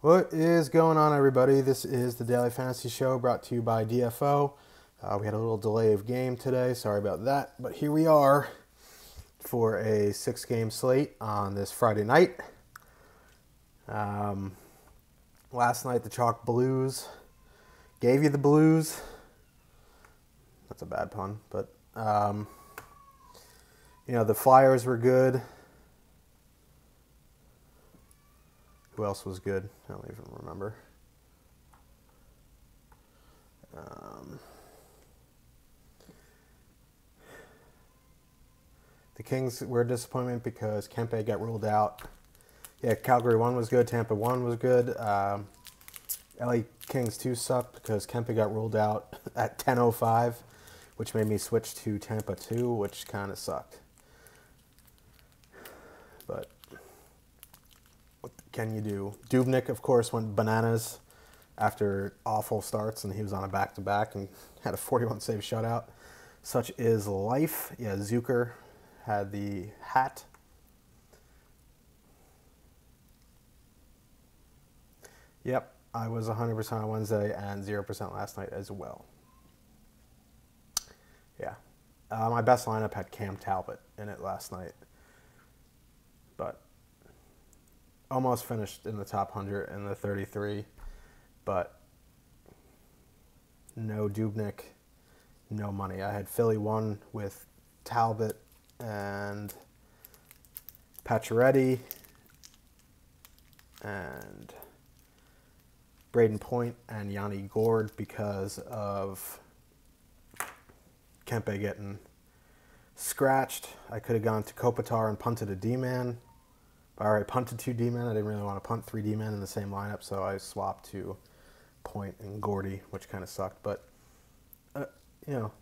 What is going on, everybody? This is the Daily Fantasy Show brought to you by DFO. We had a little delay of game today. Sorry about that. But here we are for a 6-game slate on this Friday night. Last night, the Chalk Blues gave you the blues. That's a bad pun. But, the Flyers were good. Who else was good? I don't even remember. The Kings were a disappointment because Kempe got ruled out. Yeah, Calgary 1 was good. Tampa 1 was good. LA Kings 2 sucked because Kempe got ruled out at 10:05, which made me switch to Tampa 2, which kind of sucked. But what can you do? Dubnyk, of course, went bananas after awful starts, and he was on a back-to-back and had a 41-save shutout. Such is life. Yeah, Zucker had the hat. Yep, I was 100% on Wednesday and 0% last night as well. Yeah. My best lineup had Cam Talbot in it last night. But almost finished in the top 100 in the 33. But no Dubnyk, no money. I had Philly 1 with Talbot and Pacioretty and Braden Point and Yanni Gourde because of Kempe getting scratched. I could have gone to Kopitar and punted a D-man. I already punted 2 D-men. I didn't really want to punt 3 D-men in the same lineup, so I swapped to Point and Gordy, which kind of sucked. But,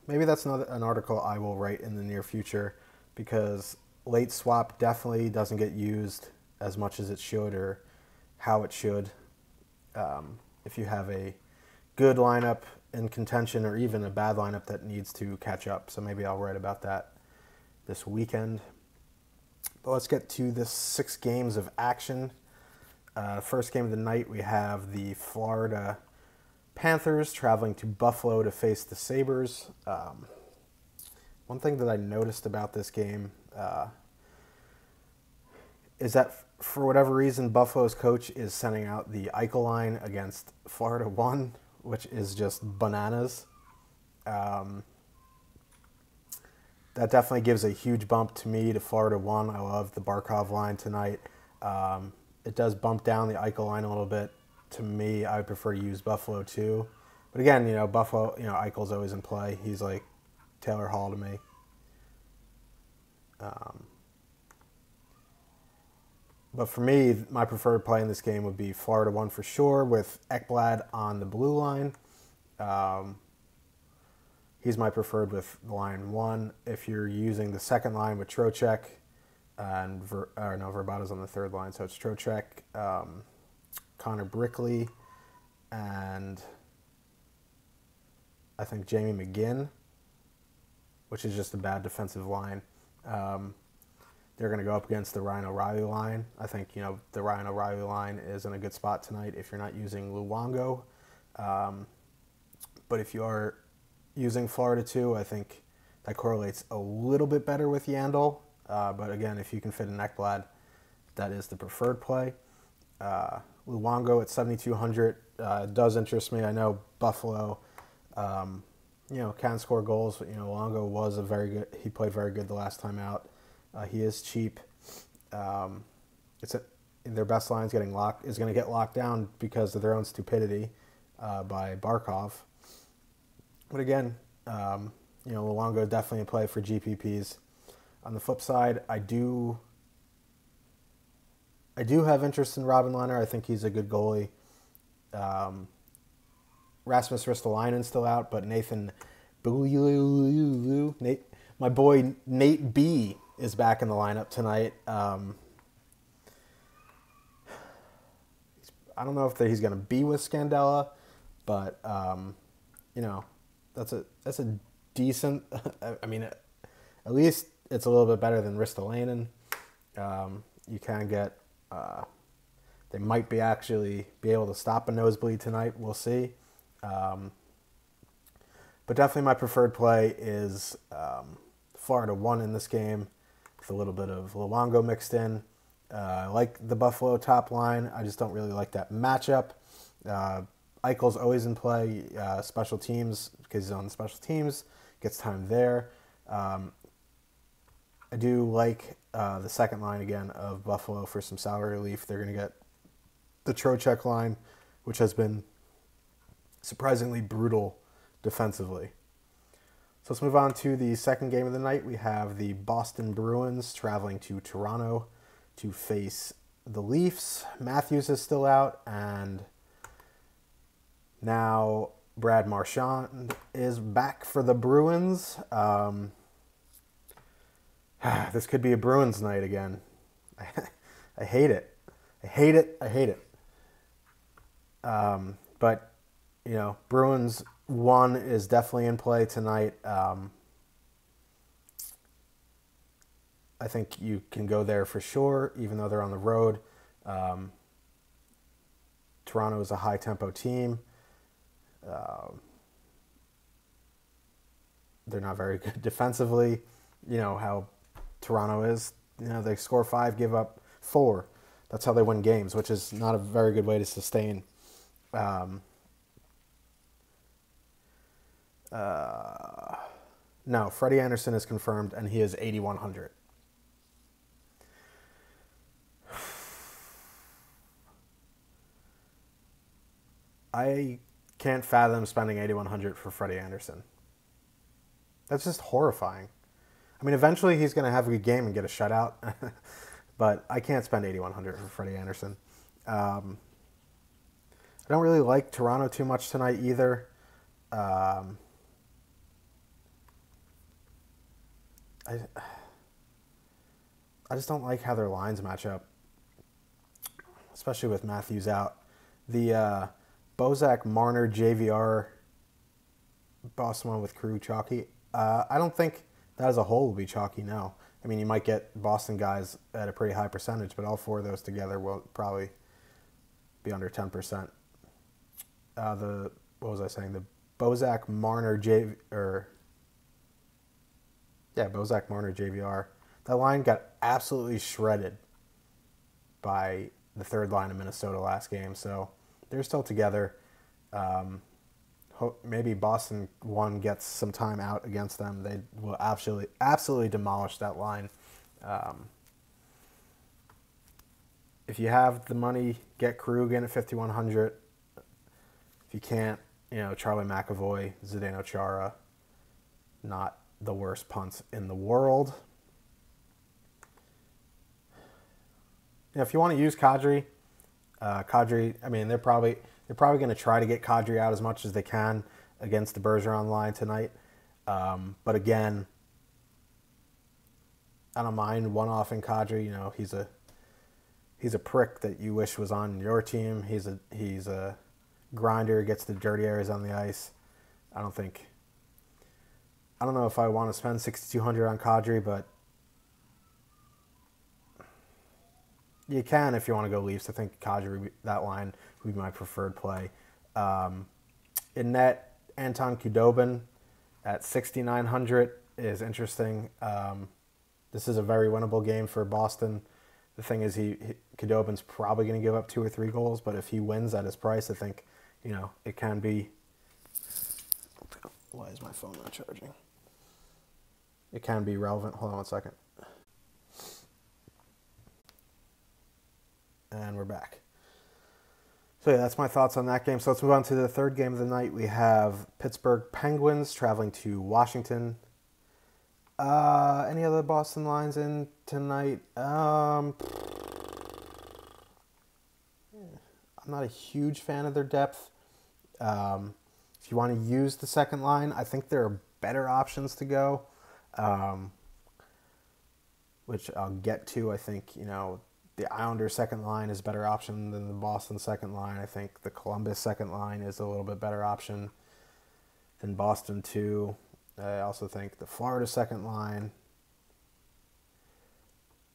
maybe that's not an article I will write in the near future because late swap definitely doesn't get used as much as it should or how it should. If you have a good lineup in contention or even a bad lineup that needs to catch up. So maybe I'll write about that this weekend. But let's get to the 6 games of action. First game of the night, we have the Florida Panthers traveling to Buffalo to face the Sabres. One thing that I noticed about this game is that for whatever reason, Buffalo's coach is sending out the Eichel line against Florida 1, which is just bananas. That definitely gives a huge bump to me to Florida 1. I love the Barkov line tonight. It does bump down the Eichel line a little bit. To me, I would prefer to use Buffalo 2. But again, Buffalo, Eichel's always in play. He's like Taylor Hall to me. But for me, my preferred play in this game would be Florida 1 for sure with Ekblad on the blue line. He's my preferred with line 1. If you're using the second line with Trocheck, and Verbata's on the third line, so it's Trocheck, Connor Brickley, and I think Jamie McGinn, which is just a bad defensive line. They're going to go up against the Ryan O'Reilly line. I think, the Ryan O'Reilly line is in a good spot tonight if you're not using Luongo. But if you are using Florida 2, I think that correlates a little bit better with Yandel. But again, if you can fit an Ekblad, that is the preferred play. Luongo at 7,200 does interest me. I know Buffalo, can score goals, but Luongo was he played very good the last time out. He is cheap. Their best line is going to get locked down because of their own stupidity by Barkov. But again, Luongo definitely a play for GPPs. On the flip side, I do have interest in Robin Lehner. I think he's a good goalie. Rasmus Ristolainen's still out, but my boy Nate B is back in the lineup tonight. I don't know if he's going to be with Scandella, but that's a decent. I mean, at least it's a little bit better than Ristolainen. You can get They might actually be able to stop a nosebleed tonight. We'll see. But definitely my preferred play is Florida 1 in this game with a little bit of Luongo mixed in. I like the Buffalo top line. I just don't really like that matchup. Eichel's always in play, special teams, because he's on the special teams, gets time there. I do like the second line again of Buffalo for some salary relief. They're going to get the Trocheck line, which has been surprisingly brutal defensively. So let's move on to the second game of the night. We have the Boston Bruins traveling to Toronto to face the Leafs. Matthews is still out, and now Brad Marchand is back for the Bruins. This could be a Bruins night again. I hate it. I hate it. I hate it. But, you know, Bruins 1 is definitely in play tonight. I think you can go there for sure, even though they're on the road. Toronto is a high-tempo team. They're not very good defensively. You know how Toronto is. You know, they score 5, give up 4. That's how they win games, which is not a very good way to sustain. No, Freddie Anderson is confirmed, and he is 8,100. I can't fathom spending 8,100 for Freddie Anderson. That's just horrifying. I mean, eventually he's going to have a good game and get a shutout, but I can't spend 8,100 for Freddie Anderson. I don't really like Toronto too much tonight either. I just don't like how their lines match up, especially with Matthews out. The Bozak, Marner, JVR, Boston one with Crew, chalky. I don't think that as a whole will be chalky, no. I mean, you might get Boston guys at a pretty high percentage, but all 4 of those together will probably be under 10%. What was I saying? The Bozak, Marner, Bozak, Marner, JVR. That line got absolutely shredded by the third line of Minnesota last game, so they're still together. Maybe Boston 1 gets some time out against them. They will absolutely demolish that line. If you have the money, get Krug in at 5,100. If you can't, you know, Charlie McAvoy, Zdeno Chara, not the worst punts in the world. You know, if you want to use Kadri, I mean, they're probably going to try to get Kadri out as much as they can against the Bergeron line tonight. But again, I don't mind one-offing Kadri. You know, he's a prick that you wish was on your team. He's a grinder, gets the dirty areas on the ice. I don't know if I want to spend 6,200 on Kadri, but you can if you want to go Leafs. I think Kadri, that line would be my preferred play. In net, Anton Khudobin at 6,900 is interesting. This is a very winnable game for Boston. The thing is, Khudobin's probably going to give up 2 or 3 goals, but if he wins at his price, I think, you know, it can be. Why is my phone not charging? It can be relevant. Hold on 1 second. And we're back. So yeah, that's my thoughts on that game. So let's move on to the third game of the night. We have Pittsburgh Penguins traveling to Washington. Any other Boston lines in tonight? I'm not a huge fan of their depth. If you want to use the second line, I think there are better options to go, which I'll get to. I think, you know, the Islanders second line is a better option than the Boston second line. I think the Columbus second line is a little bit better option than Boston too. I also think the Florida second line.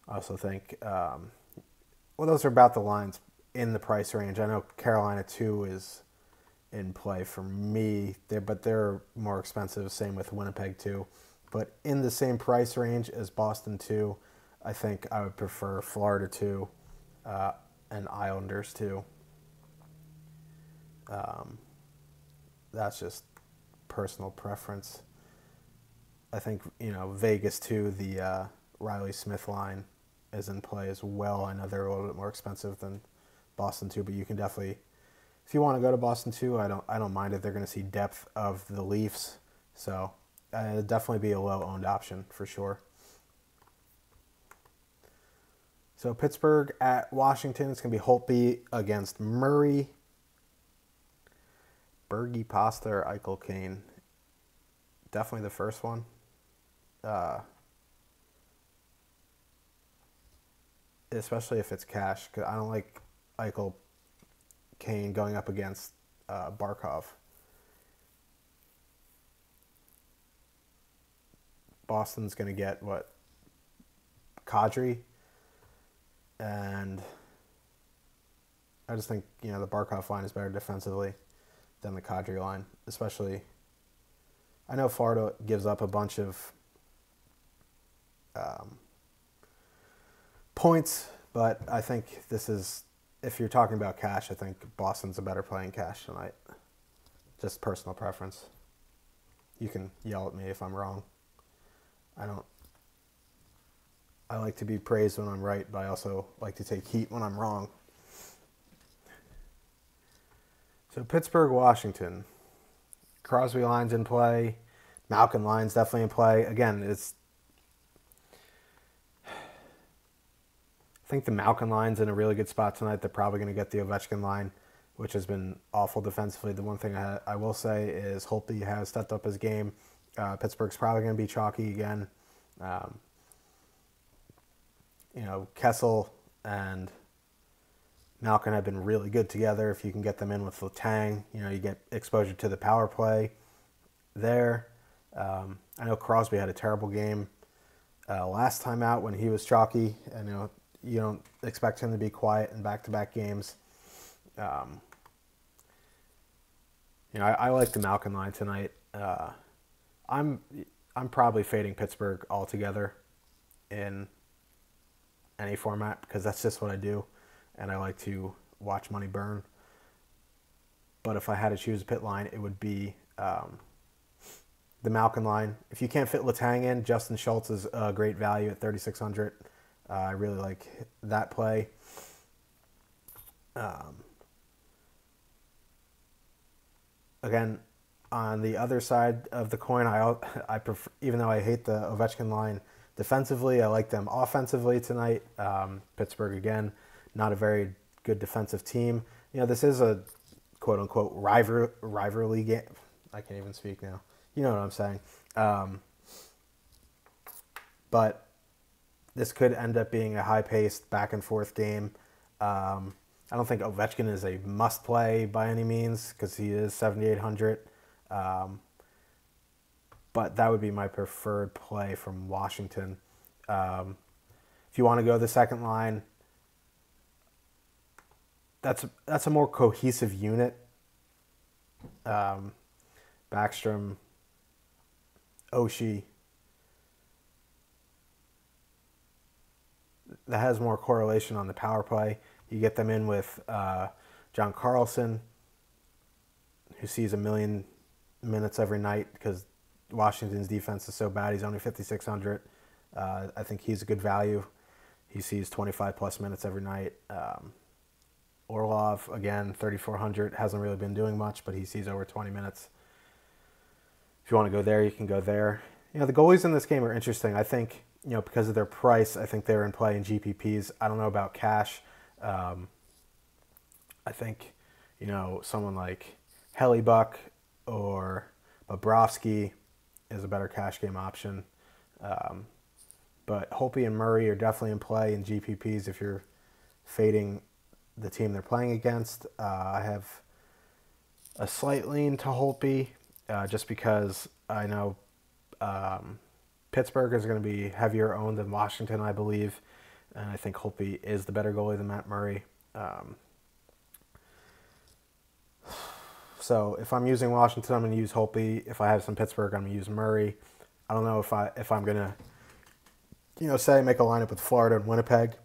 I also think, those are about the lines in the price range. I know Carolina 2 is in play for me, but they're more expensive. Same with Winnipeg 2. But in the same price range as Boston 2, I think I would prefer Florida 2 and Islanders 2. That's just personal preference. I think, Vegas 2, the Riley Smith line is in play as well. I know they're a little bit more expensive than Boston 2, but you can definitely, if you want to go to Boston 2, I don't mind it. They're going to see depth of the Leafs, so it'd definitely be a low-owned option for sure. So Pittsburgh at Washington, it's going to be Holtby against Murray. Bergie, Pasta, or Eichel, Kane. Definitely the first one. Especially if it's cash, because I don't like Eichel, Kane going up against Barkov. Boston's going to get Kadri, and I just think the Barkov line is better defensively than the Kadri line, especially. I know Florida gives up a bunch of points, but I think this is, if you're talking about cash, I think Boston's a better play in cash tonight. Just personal preference. You can yell at me if I'm wrong. I like to be praised when I'm right, but I also like to take heat when I'm wrong. So Pittsburgh, Washington. Crosby line's in play. Malkin line's definitely in play. Again, I think the Malkin line's in a really good spot tonight. They're probably going to get the Ovechkin line, which has been awful defensively. The one thing I will say is Holtby has stepped up his game. Pittsburgh's probably going to be chalky again. Kessel and Malkin have been really good together. If you can get them in with Letang, you get exposure to the power play there. I know Crosby had a terrible game last time out when he was chalky. And, you don't expect him to be quiet in back-to-back games. I like the Malkin line tonight. I'm probably fading Pittsburgh altogether in any format because that's just what I do, and I like to watch money burn. But if I had to choose a pit line, it would be the Malkin line. If you can't fit Letang in, Justin Schultz is a great value at 3,600. I really like that play. Again, on the other side of the coin, I prefer, even though I hate the Ovechkin line defensively, I like them offensively tonight. Pittsburgh, again, not a very good defensive team. This is a quote-unquote rivalry game. I can't even speak now. You know what I'm saying. But this could end up being a high-paced, back-and-forth game. I don't think Ovechkin is a must-play by any means because he is 7,800. But that would be my preferred play from Washington. If you want to go the second line, that's a more cohesive unit. Backstrom, Oshie. That has more correlation on the power play. You get them in with John Carlson, who sees 1 million minutes every night because Washington's defense is so bad. He's only 5,600. I think he's a good value. He sees 25-plus minutes every night. Orlov, again, 3,400. Hasn't really been doing much, but he sees over 20 minutes. If you want to go there, you can go there. The goalies in this game are interesting. I think, because of their price, I think they're in play in GPPs. I don't know about cash. I think, someone like Hellebuck or Bobrovsky is a better cash game option. But Holtby and Murray are definitely in play in GPPs if you're fading the team they're playing against. I have a slight lean to Holtby just because I know Pittsburgh is going to be heavier owned than Washington, I believe. And I think Holtby is the better goalie than Matt Murray. So if I'm using Washington, I'm going to use Holtby. If I have some Pittsburgh, I'm going to use Murray. I don't know if I'm going to, say make a lineup with Florida and Winnipeg.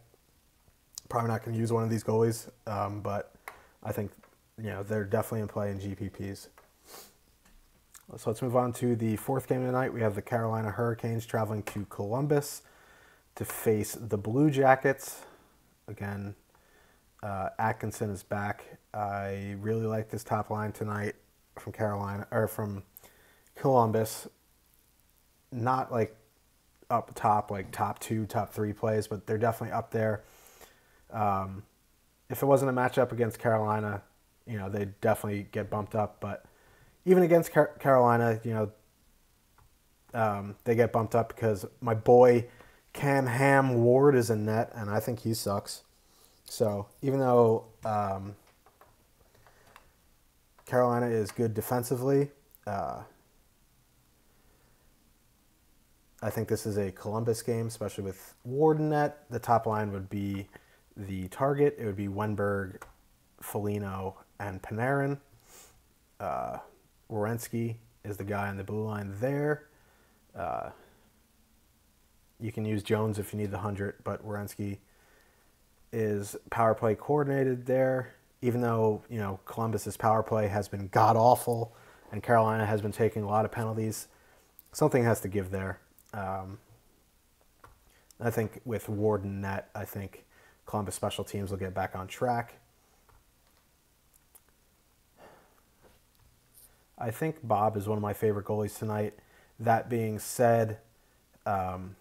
Probably not going to use one of these goalies, but I think, they're definitely in play in GPPs. So let's move on to the fourth game of the night. We have the Carolina Hurricanes traveling to Columbus to face the Blue Jackets. Again, Atkinson is back. I really like this top line tonight from Columbus. Not like up top, like top 2, top 3 plays, but they're definitely up there. If it wasn't a matchup against Carolina, they'd definitely get bumped up. But even against Carolina, they get bumped up because my boy Cam Ham Ward is in net, and I think he sucks. So even though Carolina is good defensively, I think this is a Columbus game, especially with Ward in net. The top line would be the target. It would be Wenberg, Foligno, and Panarin. Werenski is the guy on the blue line there. You can use Jones if you need the 100, but Werenski is power play coordinated there. Even though, Columbus's power play has been god-awful and Carolina has been taking a lot of penalties, something has to give there. I think with Ward and net, I think Columbus special teams will get back on track. I think Bob is one of my favorite goalies tonight. That being said, the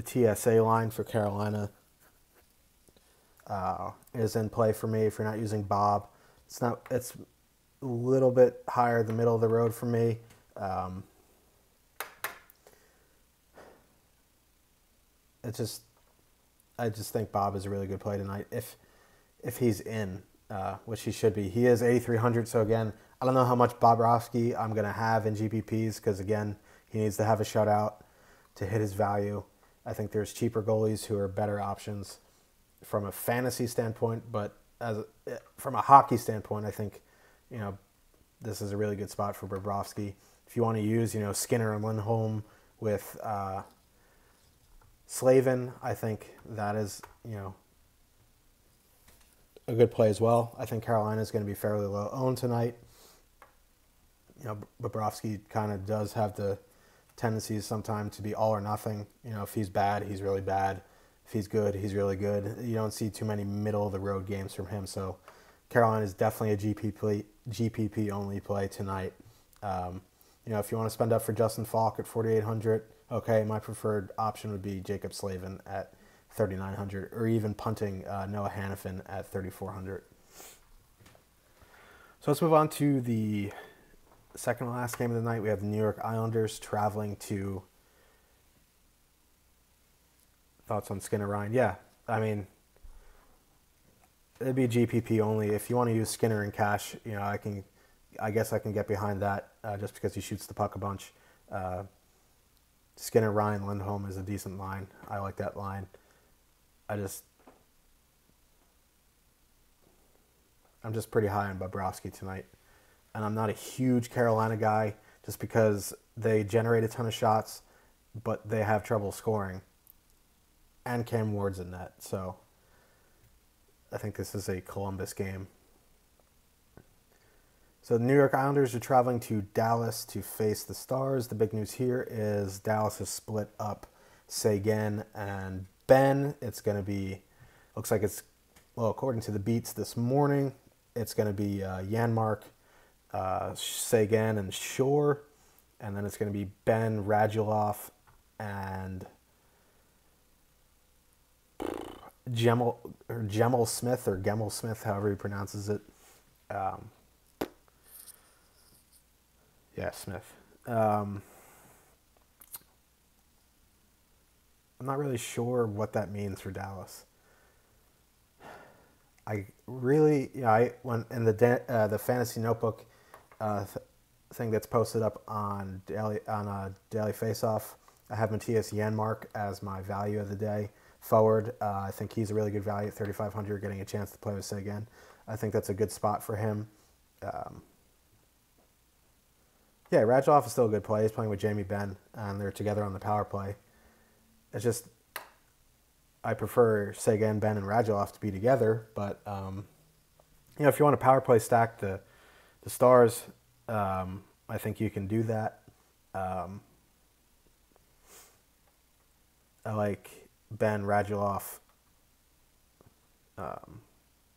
TSA line for Carolina is in play for me. If you're not using Bob, it's a little bit higher the middle of the road for me. I just think Bob is a really good play tonight. If he's in, which he should be. He is 8,300, so again, I don't know how much Bobrovsky I'm going to have in GPPs because, again, he needs to have a shutout to hit his value. I think there's cheaper goalies who are better options from a fantasy standpoint, but from a hockey standpoint, I think, this is a really good spot for Bobrovsky. If you want to use, Skinner and Lindholm with Slavin, I think that is, a good play as well. I think Carolina is going to be fairly low owned tonight. Bobrovsky kind of does have the tendencies sometimes to be all or nothing. If he's bad, he's really bad. If he's good, he's really good. You don't see too many middle of the road games from him. So Carolina is definitely a GPP only play tonight. If you want to spend up for Justin Falk at 4,800, okay, my preferred option would be Jacob Slavin at 3,900, or even punting Noah Hannafin at 3,400. So let's move on to the second to last game of the night. We have the New York Islanders traveling to. Thoughts on Skinner Ryan? Yeah, I mean, it'd be GPP only. If you want to use Skinner in cash, I guess I can get behind that just because he shoots the puck a bunch. Skinner, Ryan, Lindholm is a decent line. I like that line. I'm just pretty high on Bobrovsky tonight. And I'm not a huge Carolina guy just because they generate a ton of shots, but they have trouble scoring. And Cam Ward's in net. So I think this is a Columbus game. So the New York Islanders are traveling to Dallas to face the Stars. The big news here is Dallas has split up Seguin and Ben. It's going to be, looks like it's, well, according to the beats this morning, it's going to be Janmark, Seguin, and Shore. And then it's going to be Ben, Radulov, and Gemel Smith, however he pronounces it. Smith. I'm not really sure what that means for Dallas. I really, I went in the fantasy notebook thing that's posted up on Daily Faceoff. I have Matthias Janmark as my value of the day. forward. I think he's a really good value at 3,500, getting a chance to play with Seguin. I think that's a good spot for him. Yeah, Radulov is still a good play. He's playing with Jamie Benn, and they're together on the power play. It's just I prefer Seguin, Benn, and Radulov to be together. But if you want to power play stack the Stars, I think you can do that. I like Benn, Radulov,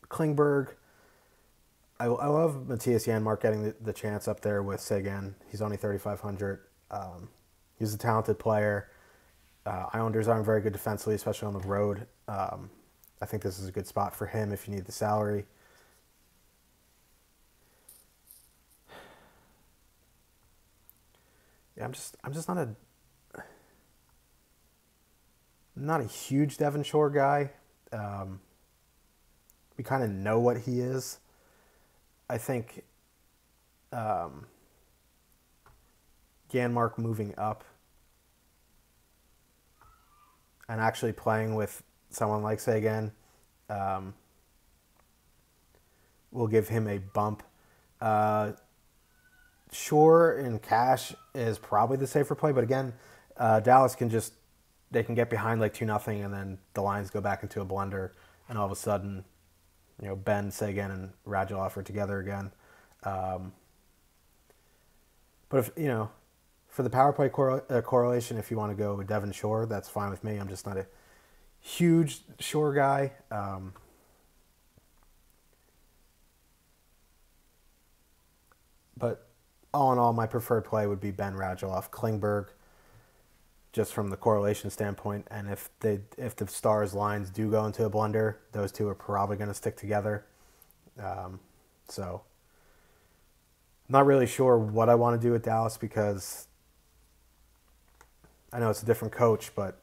Klingberg. I love Matthias Janmark getting the chance up there with Seguin. He's only 3,500. He's a talented player. Islanders aren't very good defensively, especially on the road. I think this is a good spot for him if you need the salary. Yeah, I'm just not a huge Devon Shore guy. We kind of know what he is. I think Janmark moving up and actually playing with someone like Seguin will give him a bump. Shore in cash is probably the safer play, but again, Dallas can get behind like 2-0, and then the lines go back into a blender, and all of a sudden, Benn, Seguin, and Radulov are together again. But if for the power play correlation, if you want to go with Devon Shore, that's fine with me. I'm just not a huge Shore guy. But all in all, my preferred play would be Benn, Radulov, Klingberg, just from the correlation standpoint. And if the Stars lines do go into a blender, those two are probably going to stick together. So I'm not really sure what I want to do with Dallas, because I know it's a different coach, but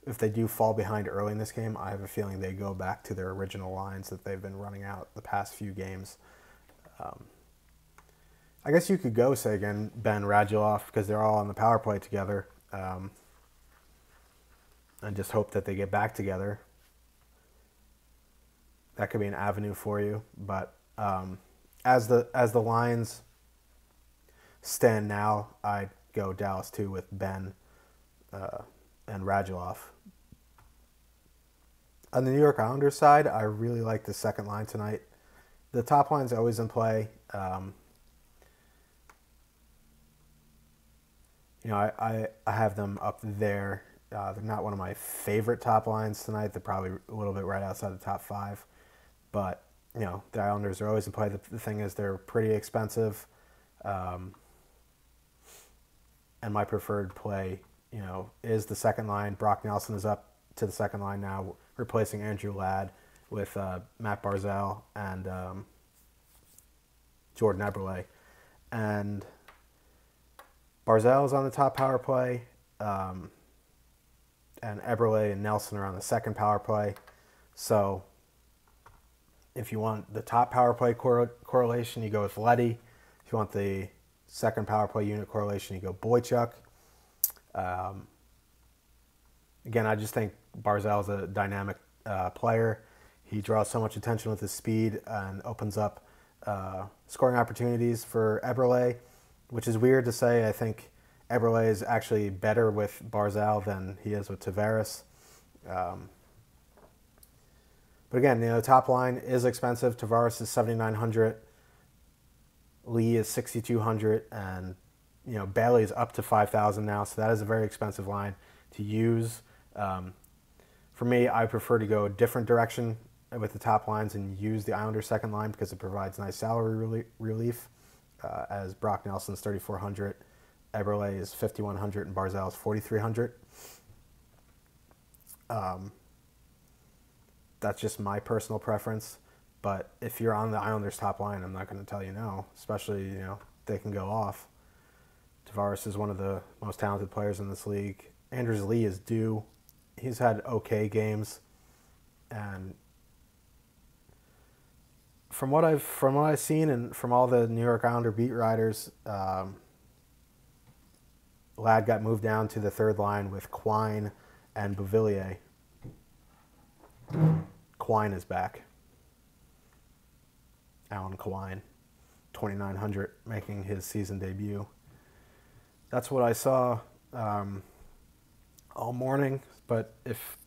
if they do fall behind early in this game, I have a feeling they go back to their original lines that they've been running out the past few games. I guess you could go Seguin, Benn, Radulov, because they're all on the power play together, and just hope that they get back together. That could be an avenue for you. But as the lines stand now, I'd go Dallas 2 with Benn and Radulov. On the New York Islanders side, I really like the second line tonight. The top line's always in play. I have them up there. They're not one of my favorite top lines tonight. They're probably a little bit right outside the top 5. But, the Islanders are always in play. The thing is, they're pretty expensive. And my preferred play, is the second line. Brock Nelson is up to the second line now, replacing Andrew Ladd with Matt Barzal and Jordan Eberle. And Barzal is on the top power play, and Eberle and Nelson are on the second power play. So if you want the top power play correlation, you go with Leddy. If you want the second power play unit correlation, you go Boychuk. Again, I just think Barzal is a dynamic player. He draws so much attention with his speed and opens up scoring opportunities for Eberle, which is weird to say. I think Eberle is actually better with Barzal than he is with Tavares. But again, the top line is expensive. Tavares is $7,900. Lee is $6,200, and Bailey is up to $5,000 now. So that is a very expensive line to use. For me, I prefer to go a different direction with the top lines and use the Islanders second line because it provides nice salary relief. As Brock Nelson's $3,400, Eberle is $5,100, and Barzal is $4,300. That's just my personal preference. But if you're on the Islanders top line, I'm not going to tell you no. Especially, they can go off. Tavares is one of the most talented players in this league. Anders Lee is due. He's had okay games, and from what I've seen and from all the New York Islander beat writers, Ladd got moved down to the third line with Quine and Beauvillier. Quine is back. Alan Quine, 2,900, making his season debut. That's what I saw all morning. But if,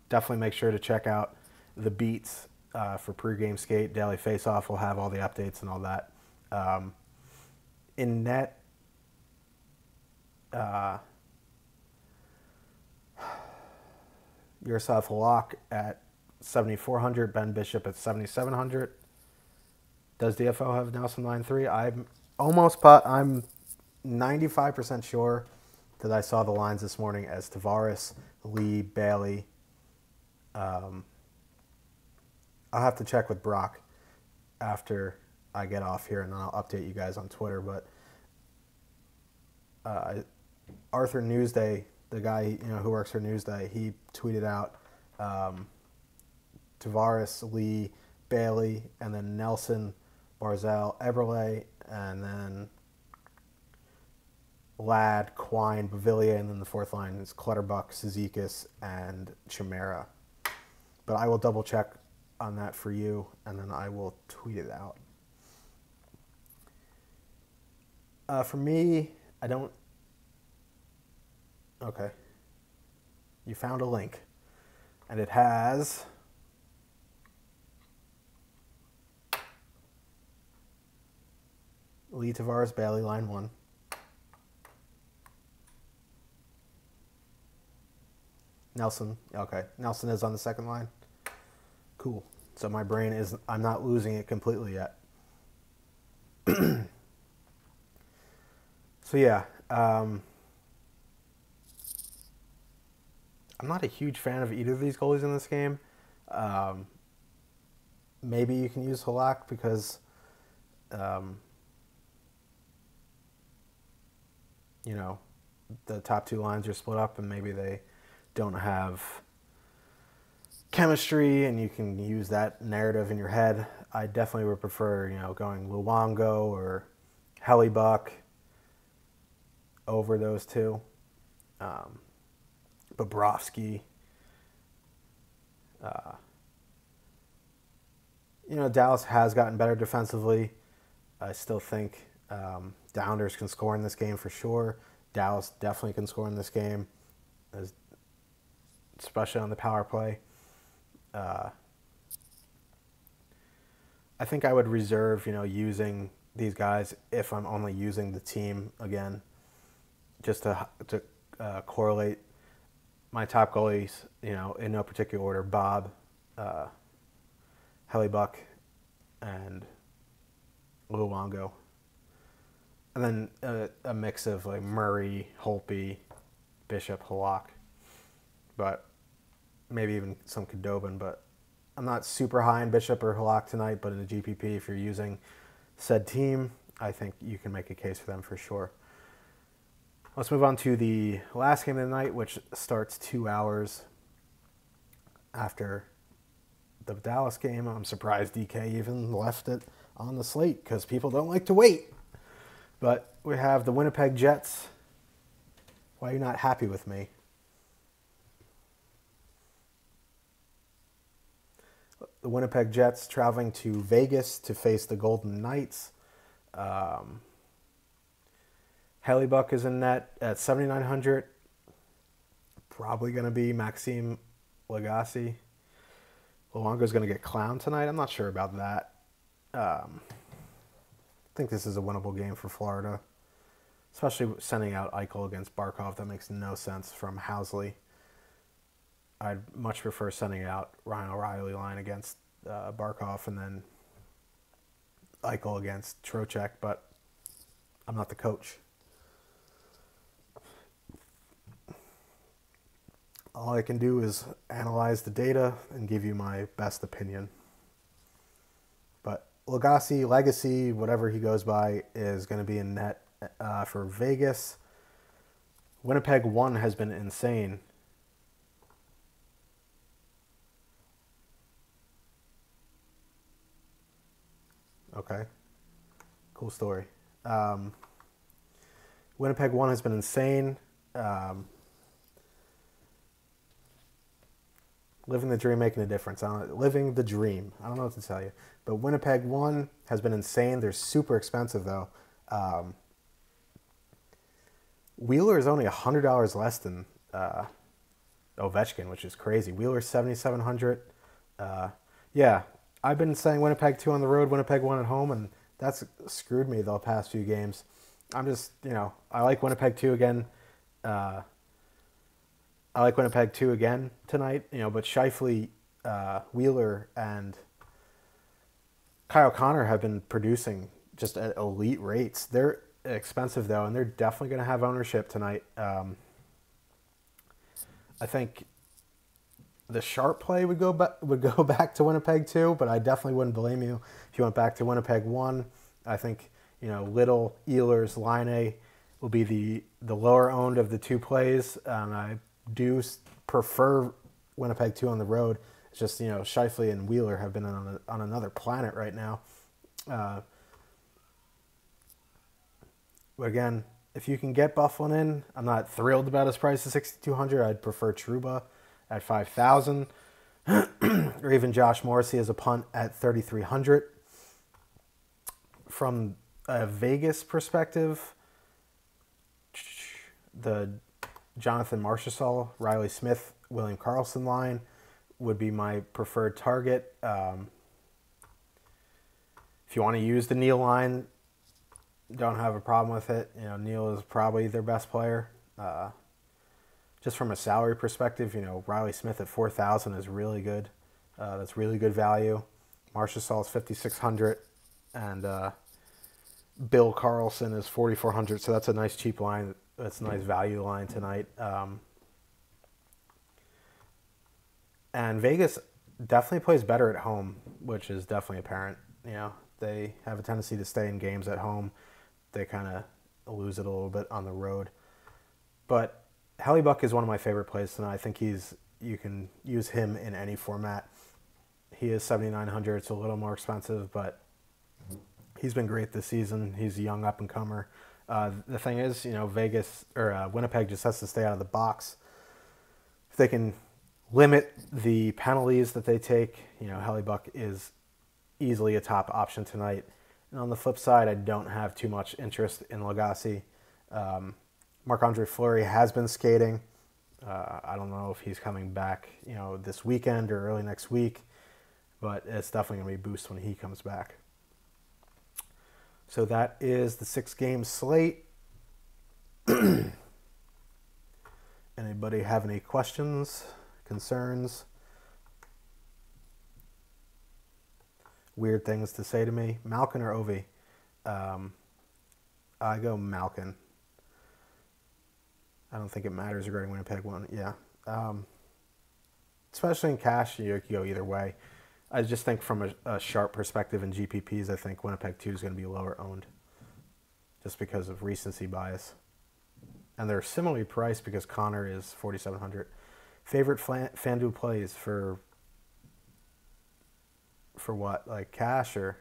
definitely make sure to check out the beats for pregame skate. Daily Faceoff will have all the updates and all that. In net, Yaroslav Halak at 7,400, Ben Bishop at 7,700. Does DFO have Nelson 9-3? I'm 95% sure that I saw the lines this morning as Tavares, Lee, Bailey. I'll have to check with Brock after I get off here, and then I'll update you guys on Twitter. But Arthur Newsday, the guy who works for Newsday, he tweeted out Tavares, Lee, Bailey, and then Nelson, Barzell, Eberle, and then Ladd, Quine, Bavillier, and then the fourth line is Clutterbuck, Cizikas, and Chimera. But I will double check on that for you, and then I will tweet it out. For me, I don't... Okay. You found a link. And it has... Lee, Tavares, Bailey, line 1. Nelson. Okay. Nelson is on the second line. Cool. So my brain is... I'm not losing it completely yet. So yeah. I'm not a huge fan of either of these goalies in this game. Maybe you can use Halak because... the top two lines are split up and maybe they don't have chemistry and you can use that narrative in your head. I definitely would prefer, going Luongo or Hellebuck over those two. Bobrovsky. Dallas has gotten better defensively. I still think Downers can score in this game for sure. Dallas definitely can score in this game, especially on the power play. I think I would reserve, using these guys if I'm only using the team again, just to correlate my top goalies, in no particular order: Bob, Hellebuck, and Luongo. And then a mix of like Murray, Holtby, Bishop, Halak, but maybe even some Khudobin. But I'm not super high in Bishop or Halak tonight, but in the GPP, if you're using said team, I think you can make a case for them for sure. Let's move on to the last game of the night, which starts 2 hours after the Dallas game. I'm surprised DK even left it on the slate because people don't like to wait. But we have the Winnipeg Jets. Why are you not happy with me? The Winnipeg Jets traveling to Vegas to face the Golden Knights. Hellebuck is in net at 7,900. Probably going to be Maxime Lagacé. Luongo's going to get clowned tonight. I'm not sure about that. I think this is a winnable game for Florida, especially sending out Eichel against Barkov. That makes no sense from Housley. I'd much prefer sending out Ryan O'Reilly line against Barkov and then Eichel against Trocheck, but I'm not the coach. All I can do is analyze the data and give you my best opinion. But Lagacé, Legacy, whatever he goes by, is going to be in net for Vegas. Winnipeg 1 has been insane. Okay. Cool story. Winnipeg 1 has been insane. Living the dream, making a difference. Living the dream. I don't know what to tell you. But Winnipeg 1 has been insane. They're super expensive, though. Wheeler is only $100 less than Ovechkin, which is crazy. Wheeler's 7,700. Yeah, I've been saying Winnipeg 2 on the road, Winnipeg 1 at home, and that's screwed me the past few games. I'm just, I like Winnipeg 2 again. I like Winnipeg 2 again tonight, but Scheifele, Wheeler, and Kyle Connor have been producing just at elite rates. They're expensive, though, and they're definitely going to have ownership tonight. I think the sharp play would go back to Winnipeg 2, but I definitely wouldn't blame you if you went back to Winnipeg 1. I think, Little, Ehlers, Laine will be the lower owned of the two plays, and I do prefer Winnipeg 2 on the road. It's just, Scheifele and Wheeler have been on another planet right now. Again, if you can get Bufflin in, I'm not thrilled about his price of $6,200. I'd prefer Trouba at $5,000, or even Josh Morrissey as a punt at $3,300. From a Vegas perspective, the Jonathan Marchessault, Riley Smith, William Karlsson line would be my preferred target. If you want to use the Neal line, don't have a problem with it. Neal is probably their best player. Just from a salary perspective, Riley Smith at $4,000 is really good. That's really good value. Marchessault is $5,600, and Bill Karlsson is $4,400. So that's a nice cheap line. That's a nice value line tonight. And Vegas definitely plays better at home, which is definitely apparent. They have a tendency to stay in games at home. They kind of lose it a little bit on the road. But Hellebuck is one of my favorite plays tonight. I think you can use him in any format. He is $7,900. It's a little more expensive, but he's been great this season. He's a young up-and-comer. The thing is, Vegas or Winnipeg just has to stay out of the box. If they can limit the penalties that they take, Hellebuck is easily a top option tonight. And on the flip side, I don't have too much interest in Lagasse. Marc-Andre Fleury has been skating. I don't know if he's coming back, this weekend or early next week, but it's definitely going to be a boost when he comes back. So that is the 6-game slate. Anybody have any questions, concerns, weird things to say to me? Malkin or Ovi? I go Malkin. I don't think it matters regarding Winnipeg 1. Yeah. Especially in cash, you can go either way. I just think from a sharp perspective in GPPs, I think Winnipeg 2 is going to be lower owned just because of recency bias. And they're similarly priced because Connor is $4,700. Favorite FanDuel plays for what? Like cash or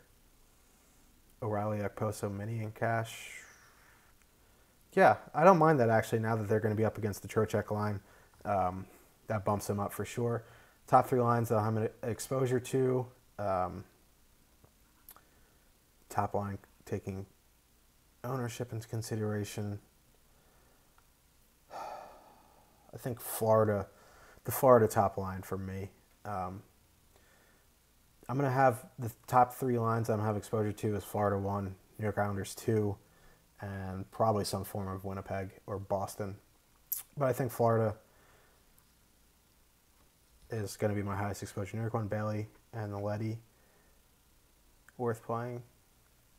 O'Reilly, Okposo, Mini in cash? Yeah, I don't mind that actually now that they're going to be up against the Trocheck line. That bumps them up for sure. Top 3 lines I'll have an exposure to. Top line taking ownership into consideration. I think the Florida top line for me. I'm going to have the top 3 lines I'm going to have exposure to is Florida 1, New York Islanders 2, and probably some form of Winnipeg or Boston. But I think Florida is going to be my highest exposure. New York 1, Bailey, and the Letty. Worth playing?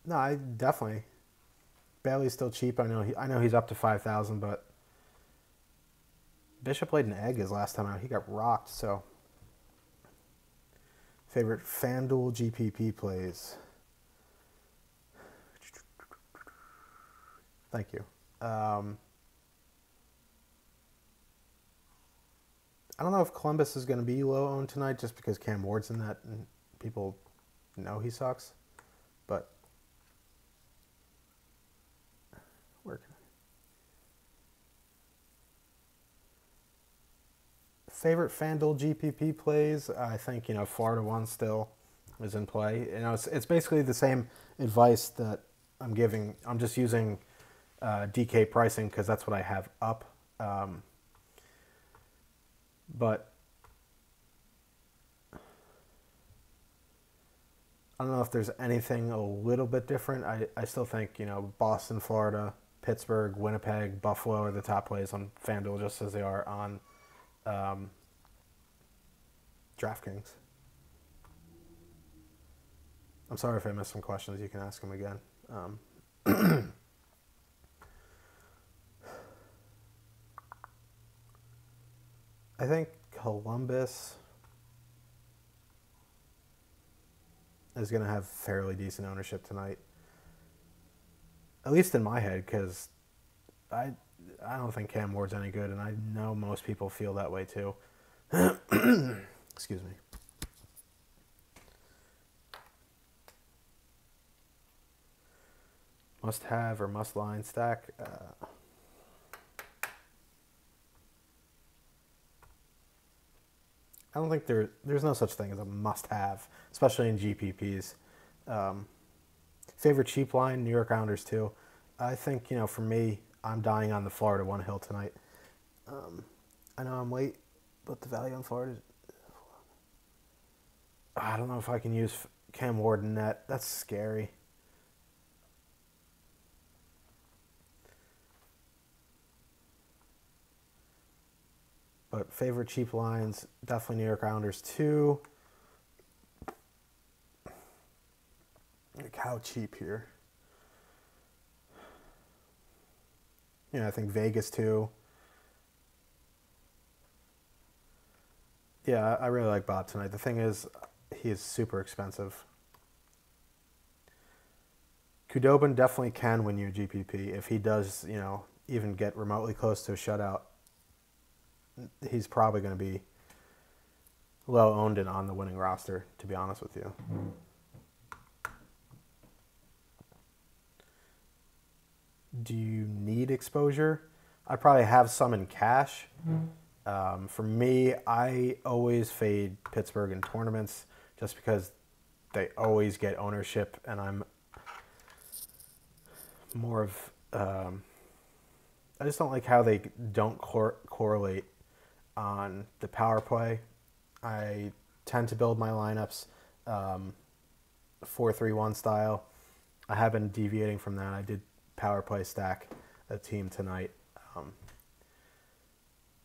No, I definitely. Bailey's still cheap. I know he's up to $5,000, but Bishop laid an egg his last time out. He got rocked, so. Favorite FanDuel GPP plays? Thank you. I don't know if Columbus is going to be low owned tonight just because Cam Ward's in that and people know he sucks. But where can Favorite FanDuel GPP plays? I think Florida one still is in play. It's basically the same advice that I'm giving. I'm just using DK pricing because that's what I have up. But I don't know if there's anything a little bit different. I still think Boston, Florida, Pittsburgh, Winnipeg, Buffalo are the top plays on FanDuel, just as they are on DraftKings. I'm sorry if I missed some questions. You can ask them again. I think Columbus is going to have fairly decent ownership tonight, at least in my head, because I don't think Cam Ward's any good, and I know most people feel that way too. Excuse me. Must have or must line stack. I don't think there's no such thing as a must have, especially in GPPs. Favorite cheap line, New York Islanders too. I think for me, I'm dying on the Florida one hill tonight. I know I'm late, but the value on Florida is, I don't know if I can use Cam Ward in net. That's scary. But favorite cheap lines, definitely New York Islanders too. Like how cheap here? I think Vegas too. Yeah, I really like Bob tonight. The thing is, he is super expensive. Kudobin definitely can win you GPP if he does, even get remotely close to a shutout. He's probably going to be low owned and on the winning roster, to be honest with you. Do you need exposure? I probably have some in cash. For me, I always fade Pittsburgh in tournaments just because they always get ownership, and I'm more of... I just don't like how they don't correlate on the power play. I tend to build my lineups 4-3-1 style. I have been deviating from that. I did power play stack a team tonight,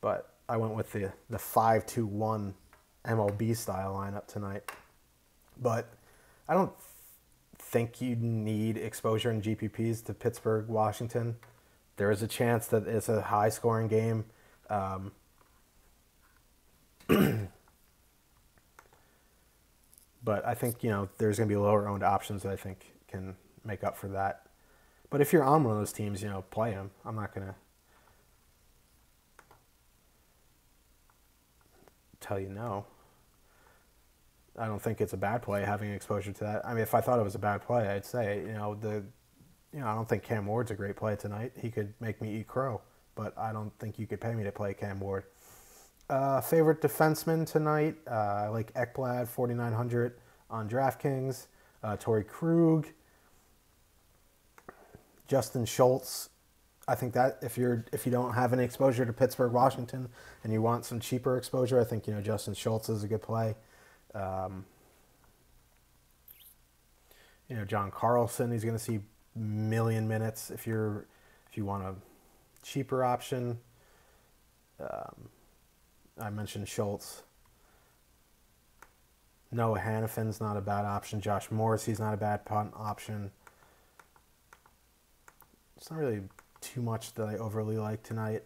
but I went with the 5-2-1 MLB style lineup tonight. But I don't think you need exposure in GPPs to Pittsburgh, Washington. There is a chance that it's a high scoring game. But I think, there's going to be lower owned options that I think can make up for that. But if you're on one of those teams, play them. I'm not going to tell you no. I don't think it's a bad play having exposure to that. I mean, if I thought it was a bad play, I'd say, I don't think Cam Ward's a great play tonight. He could make me eat crow, but I don't think you could pay me to play Cam Ward. Favorite defenseman tonight, I like Ekblad, 4,900 on DraftKings. Torrey Krug, Justin Schultz. I think that if you don't have any exposure to Pittsburgh, Washington, and you want some cheaper exposure, I think Justin Schultz is a good play. John Carlson, he's going to see million minutes if you want a cheaper option. I mentioned Schultz. Noah Hannafin's not a bad option. Josh Morrissey's not a bad punt option. It's not really too much that I overly like tonight.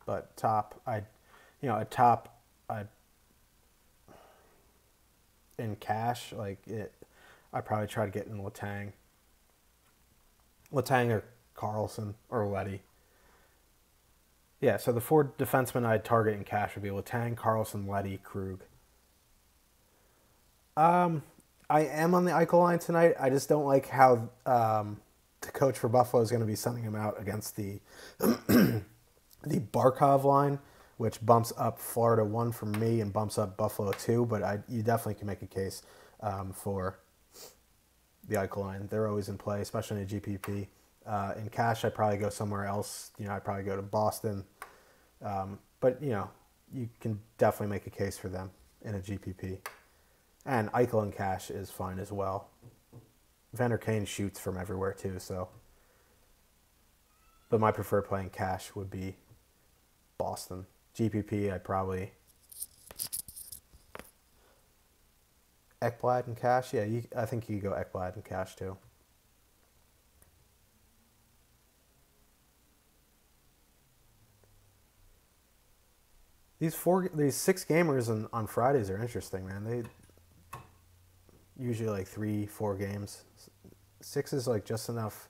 But in cash, I probably try to get in Letang or Carlson or Leddy. Yeah, so the four defensemen I'd target in cash would be Letang, Carlson, Leddy, Krug. I am on the Eichel line tonight. I just don't like how the coach for Buffalo is going to be sending him out against the the Barkov line, which bumps up Florida 1 for me and bumps up Buffalo 2. But you definitely can make a case for the Eichel line. They're always in play, especially in a GPP. In cash, I'd probably go somewhere else. I'd probably go to Boston. But, you can definitely make a case for them in a GPP. And Eichel in cash is fine as well. Vander Kane shoots from everywhere too, so. But my preferred play in cash would be Boston. GPP, I'd probably Ekblad in cash. Yeah, I think you go Ekblad in cash too. These 6 gamers on Fridays are interesting, man. They usually like 3-4 games. 6 is like just enough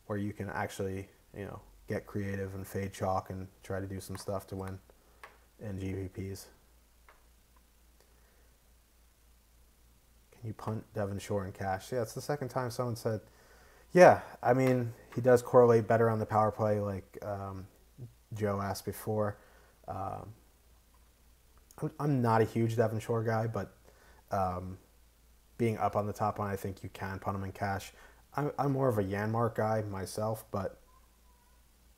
where you can actually, get creative and fade chalk and try to do some stuff to win in GPPs. Can you punt Devon Shore in cash? Yeah, it's the second time someone said, yeah, I mean, he does correlate better on the power play like Joe asked before. I'm not a huge Devon Shore guy, but being up on the top line, I think you can punt him in cash. I'm more of a Janmark guy myself, but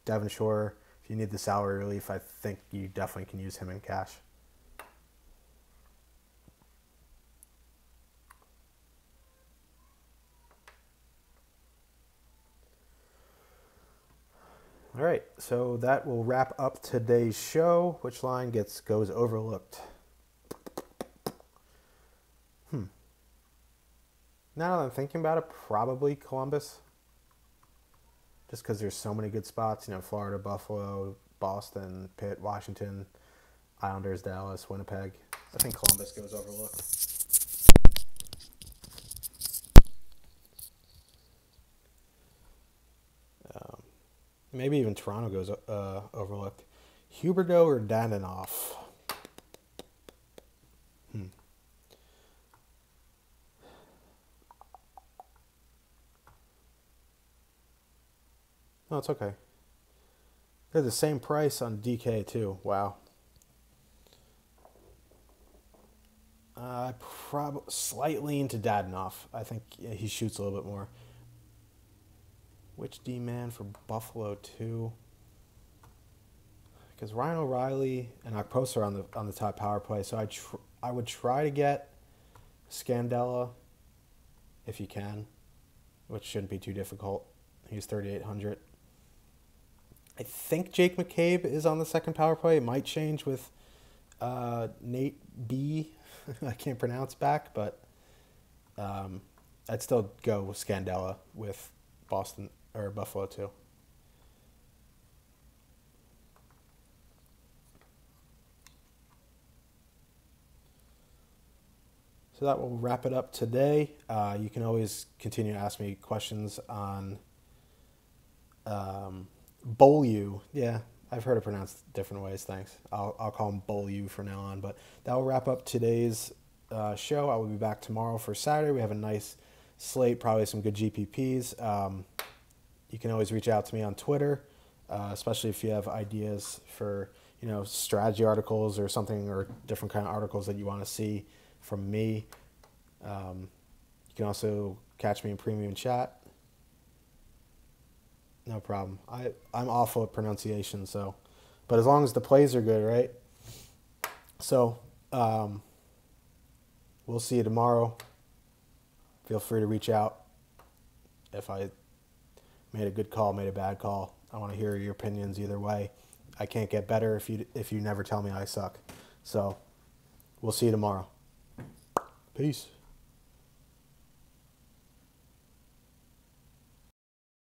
Devon Shore, if you need the salary relief, I think you definitely can use him in cash. All right, so that will wrap up today's show. Which line goes overlooked? Now that I'm thinking about it, probably Columbus. Just because there's so many good spots, Florida, Buffalo, Boston, Pitt, Washington, Islanders, Dallas, Winnipeg. I think Columbus goes overlooked. Maybe even Toronto goes overlooked. Huberdeau or Dadonov? No, it's okay. They're the same price on DK too. Wow. Probably slightly into Dadonov. I think he shoots a little bit more. Which D-man for Buffalo too? Because Ryan O'Reilly and Okposo are on the top power play, so I would try to get Scandella if you can, which shouldn't be too difficult. He's 3,800. I think Jake McCabe is on the second power play. It might change with Nate B. I can't pronounce back, but I'd still go with Scandella with Boston or Buffalo too. So that will wrap it up today. You can always continue to ask me questions on Beaulieu. Yeah, I've heard it pronounced different ways. Thanks. I'll call him Beaulieu from now on. But that will wrap up today's show. I will be back tomorrow for Saturday. We have a nice slate, probably some good GPPs. You can always reach out to me on Twitter, especially if you have ideas for strategy articles or something, or different kind of articles that you want to see from me. You can also catch me in premium chat. No problem. I'm awful at pronunciation, but as long as the plays are good, right? So we'll see you tomorrow. Feel free to reach out if I made a good call, made a bad call. I want to hear your opinions either way. I can't get better if you never tell me I suck. So we'll see you tomorrow. Peace.